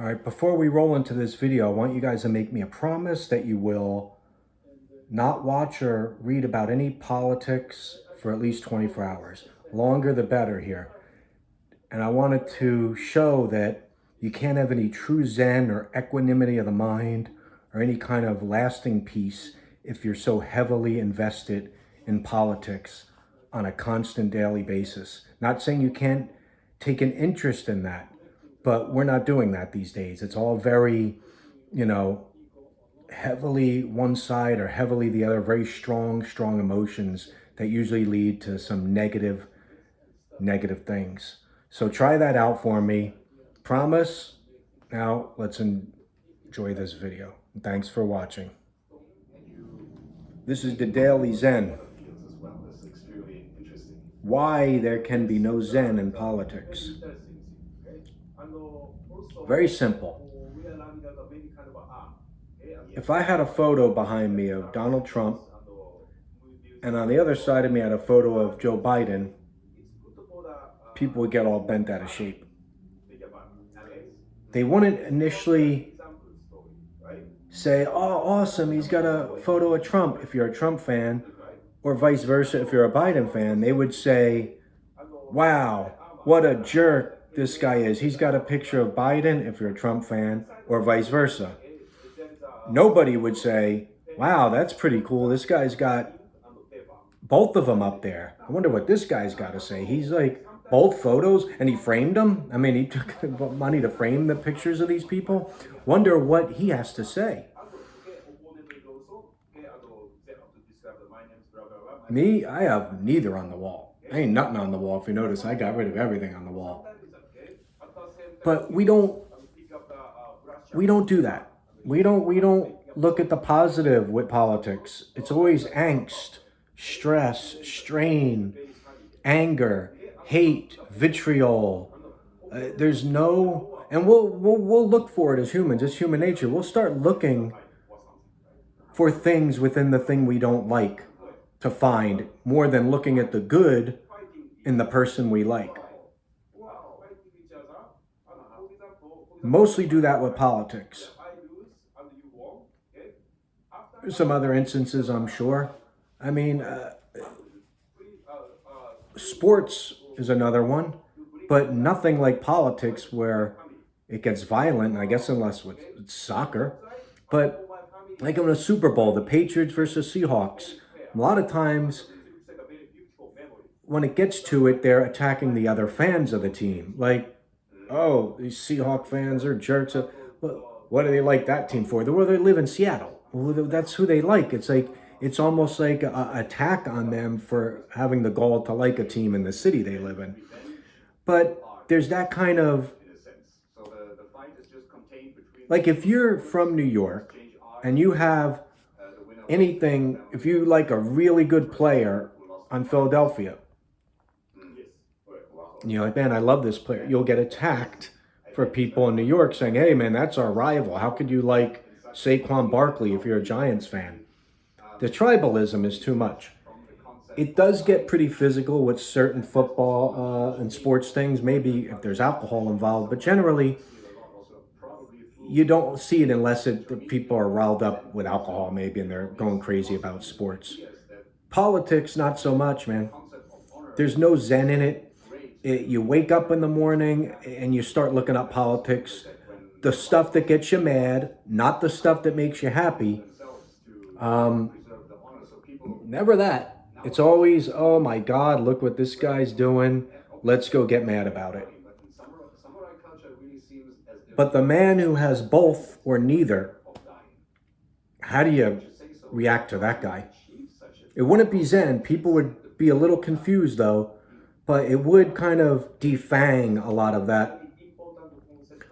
All right, before we roll into this video, I want you guys to make me a promise that you will not watch or read about any politics for at least 24 hours. Longer the better here. And I wanted to show that you can't have any true zen or equanimity of the mind or any kind of lasting peace if you're so heavily invested in politics on a constant daily basis. Not saying you can't take an interest in that, but we're not doing that these days. It's all very, you know, heavily one side or heavily the other, very strong emotions that usually lead to some negative things. So try that out for me. Promise. Now let's enjoy this video. Thanks for watching. This is the Daily Zen. Why there can be no Zen in politics. Very simple. If I had a photo behind me of Donald Trump, and on the other side of me I had a photo of Joe Biden, people would get all bent out of shape. They wouldn't initially say, oh, awesome, he's got a photo of Trump if you're a Trump fan, or vice versa if you're a Biden fan. They would say, wow, what a jerk this guy is. He's got a picture of Biden if you're a Trump fan, or vice versa. Nobody would say, wow, that's pretty cool. This guy's got both of them up there. I wonder what this guy's got to say. He's like both photos and he framed them. I mean, he took money to frame the pictures of these people. Wonder what he has to say. Me, I have neither on the wall. I ain't nothing on the wall. If you notice, I got rid of everything on the wall. But we don't do that. We don't look at the positive with politics. It's always angst, stress, strain, anger, hate, vitriol. There's no, and we'll look for it as humans. It's human nature. We'll start looking for things within the thing we don't like to find more than looking at the good in the person we like. Mostly do that with politics. There's some other instances, I'm sure. I mean, sports is another one, but nothing like politics where it gets violent, I guess, unless it's soccer. But like in a Super Bowl, the Patriots versus Seahawks, a lot of times when it gets to it, they're attacking the other fans of the team. Like, oh, these Seahawk fans are jerks. What do they like that team for? Well, they live in Seattle. Well, that's who they like. It's like, it's almost like an attack on them for having the gall to like a team in the city they live in. But there's that kind of, like if you're from New York and you have anything, if you like a really good player on Philadelphia, you're like, man, I love this player. You'll get attacked for people in New York saying, hey, man, that's our rival. How could you like Saquon Barkley if you're a Giants fan? The tribalism is too much. It does get pretty physical with certain football and sports things, maybe if there's alcohol involved, but generally you don't see it unless the people are riled up with alcohol maybe and they're going crazy about sports. Politics, not so much, man. There's no zen in it. You wake up in the morning and you start looking up politics, the stuff that gets you mad, not the stuff that makes you happy. Never that. It's always, oh my God, look what this guy's doing. Let's go get mad about it. But the man who has both or neither, how do you react to that guy? It wouldn't be Zen. People would be a little confused though, but it would kind of defang a lot of that.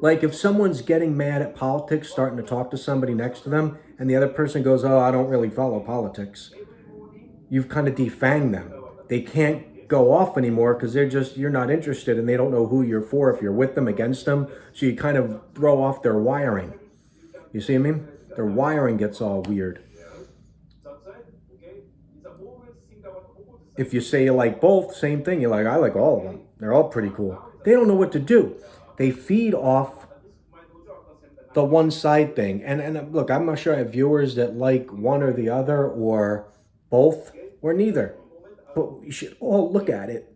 Like if someone's getting mad at politics, starting to talk to somebody next to them, and the other person goes, oh, I don't really follow politics. You've kind of defanged them. They can't go off anymore because you're not interested and they don't know who you're for, if you're with them, against them. So you kind of throw off their wiring. You see what I mean? Their wiring gets all weird. If you say you like both, same thing. You're like, I like all of them. They're all pretty cool. They don't know what to do. They feed off the one side thing. And look, I'm not sure I have viewers that like one or the other or both or neither. But we should all look at it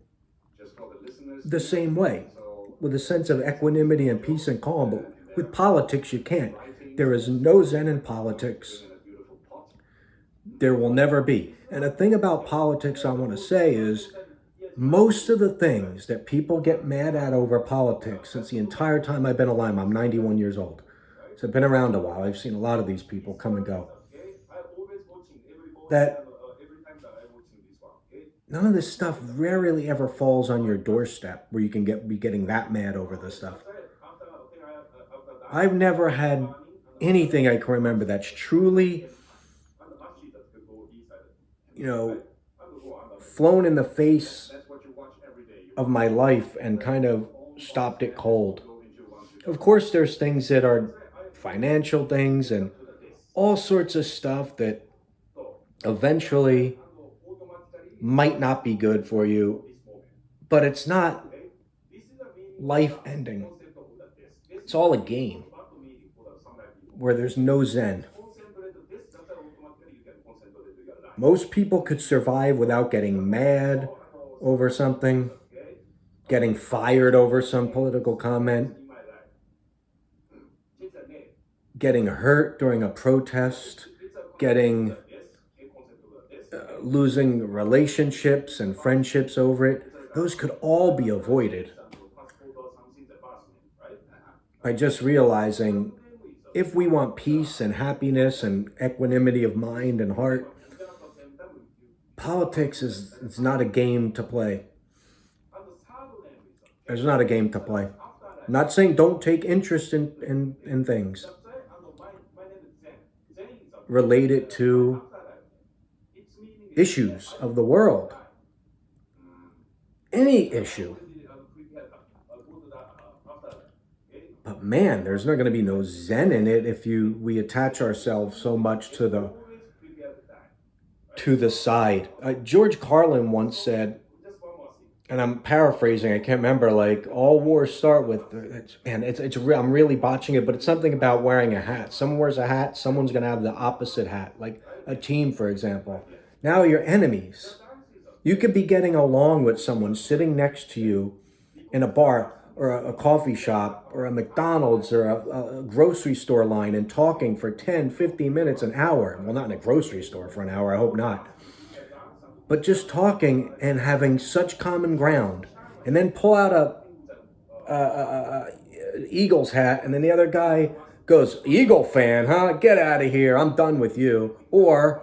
the same way, with a sense of equanimity and peace and calm. But with politics, you can't. There is no zen in politics. There will never be. And the thing about politics I want to say is most of the things that people get mad at over politics since the entire time I've been alive, I'm 91 years old. So I've been around a while. I've seen a lot of these people come and go. That none of this stuff rarely ever falls on your doorstep where you can be getting that mad over this stuff. I've never had anything I can remember that's truly, you know, flown in the face of my life and kind of stopped it cold. Of course, there's things that are financial things and all sorts of stuff that eventually might not be good for you, but it's not life ending. It's all a game where there's no zen. Most people could survive without getting mad over something, getting fired over some political comment, getting hurt during a protest, getting losing relationships and friendships over it. Those could all be avoided by just realizing if we want peace and happiness and equanimity of mind and heart, politics is not a game to play. It's not a game to play. I'm not saying don't take interest in things related to issues of the world. Any issue. But man, there's not going to be no zen in it if we attach ourselves so much to the side. George Carlin once said, and I'm paraphrasing, I can't remember, like all wars start with, I'm really botching it, but it's something about wearing a hat. Someone wears a hat, someone's going to have the opposite hat, like a team, for example. Now you're enemies. You could be getting along with someone sitting next to you in a bar or a coffee shop or a McDonald's or a grocery store line and talking for 10, 15 minutes, an hour. Well, not in a grocery store for an hour, I hope not. But just talking and having such common ground, and then pull out a Eagles hat, and then the other guy goes, "Eagle fan, huh? Get out of here. I'm done with you." Or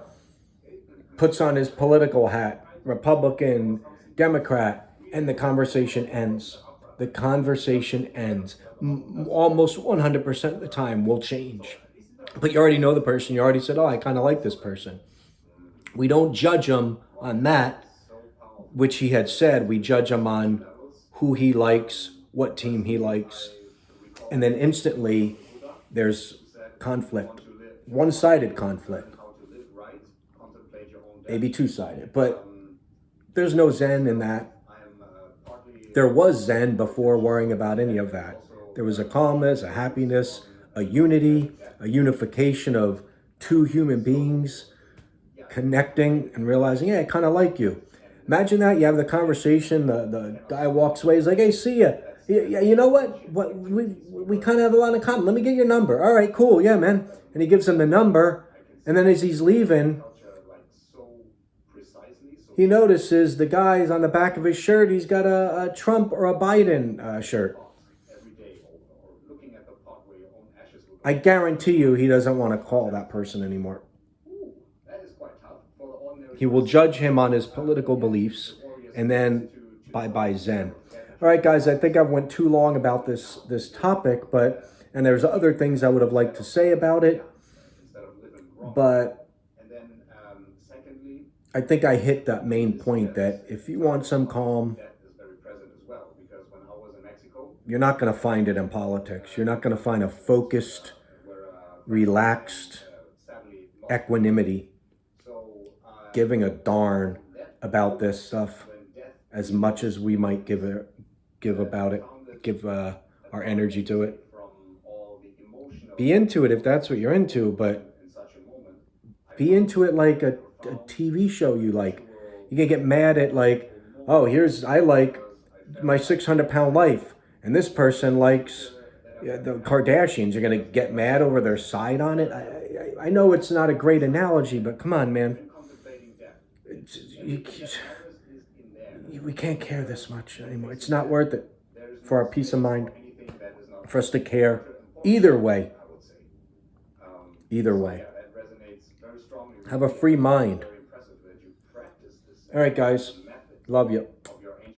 puts on his political hat, Republican, Democrat, and the conversation ends. The conversation ends. Almost 100% of the time will change. But you already know the person. You already said, "Oh, I kind of like this person." We don't judge him on that, which he had said. We judge him on who he likes, what team he likes. And then instantly there's conflict, one-sided conflict, maybe two-sided, but there's no zen in that. There was zen before worrying about any of that. There was a calmness, a happiness, a unity, a unification of two human beings connecting and realizing, hey, I kind of like you. Imagine that. You have the conversation, the guy walks away, he's like, "Hey, see ya. Yeah, you know what? We kind of have a lot in common. Let me get your number." "All right, cool. Yeah, man." And he gives him the number. And then as he's leaving, he notices the guy's on the back of his shirt, he's got a Trump or a Biden shirt. I guarantee you he doesn't want to call that person anymore. He will judge him on his political beliefs, and then bye-bye zen. All right, guys, I think I went too long about this topic, and there's other things I would have liked to say about it, but I think I hit that main point that if you want some calm, you're not going to find it in politics. You're not going to find a focused, relaxed equanimity, giving a darn about this stuff as much as we might give our energy to it. be into it if that's what you're into, but be into it like a TV show you like. You can get mad at like, oh, I like my 600-pound life, and this person likes the Kardashians. You're gonna get mad over their side on it. I know it's not a great analogy, but come on, man. You, we can't care this much anymore. It's not worth it for our peace of mind, for us to care. Either way, either way. Have a free mind. All right, guys. Love you.